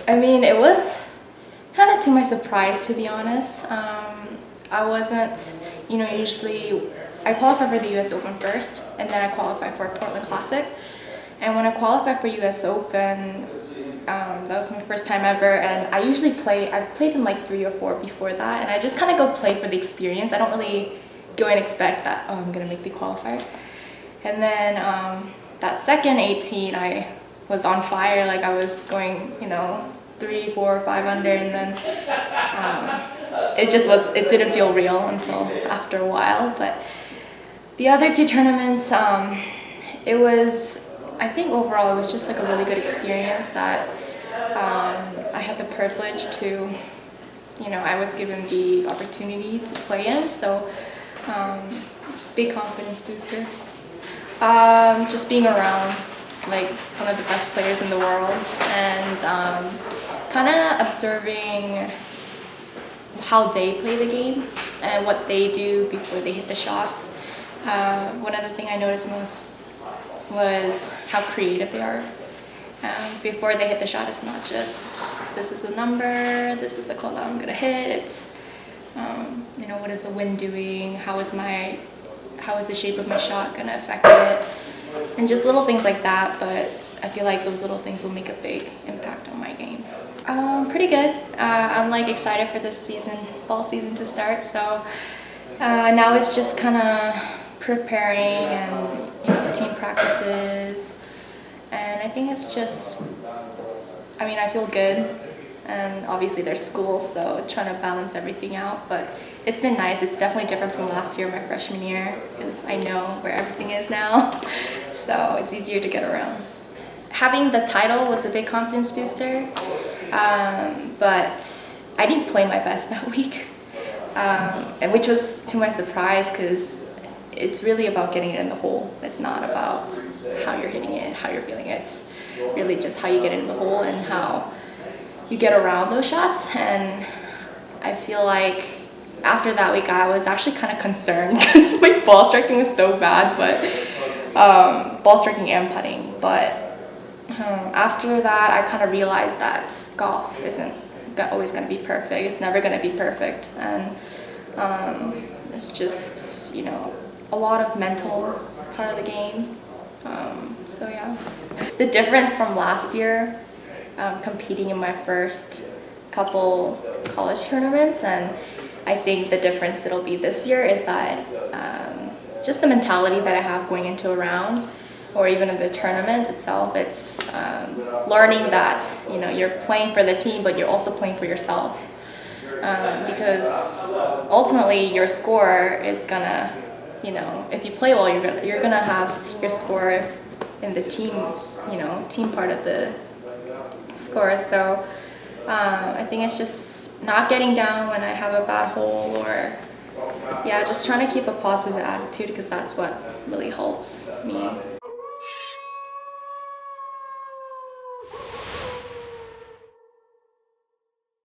I mean, it was kind of to my surprise, to be honest. I wasn't, usually I qualify for the US Open first, and then I qualify for Portland Classic. And when I qualified for US Open, that was my first time ever, and I've played in like 3 or 4 before that, and I just kind of go play for the experience. I don't really go and expect that, oh, I'm gonna make the qualifier. And then that second 18, I was on fire. Like I was going, 3, 4, 5 under, and then it didn't feel real until after a while. But the other 2 tournaments, I think overall it was just like a really good experience that I had the privilege to, I was given the opportunity to play in, so big confidence booster. Just being around like one of the best players in the world, and kind of observing how they play the game and what they do before they hit the shots. One other thing I noticed most was how creative they are. Before they hit the shot, it's not just, this is the number, this is the club that I'm gonna hit. It's, what is the wind doing? How is the shape of my shot gonna affect it? And just little things like that, but I feel like those little things will make a big impact on my game. Pretty good. I'm like excited for this fall season to start. So now it's just kind of preparing and team practices, and I think it's just, I feel good, and obviously there's school, so trying to balance everything out, but it's been nice. It's definitely different from last year, my freshman year, because I know where everything is now, so it's easier to get around. Having the title was a big confidence booster, but I didn't play my best that week, and which was to my surprise, because it's really about getting it in the hole. It's not about how you're hitting it, how you're feeling it. It's really just how you get it in the hole and how you get around those shots. And I feel like after that week, I was actually kind of concerned because my ball striking was so bad, but ball striking and putting. But after that, I kind of realized that golf isn't always going to be perfect. It's never going to be perfect, and it's just, a lot of mental part of the game. So yeah. The difference from last year, competing in my first couple college tournaments, and I think the difference it'll be this year is that just the mentality that I have going into a round, or even in the tournament itself, it's learning that you're playing for the team, but you're also playing for yourself, because ultimately your score is gonna, if you play well, you're gonna have your score in the team, team part of the score. So I think it's just not getting down when I have a bad hole, or just trying to keep a positive attitude, because that's what really helps me.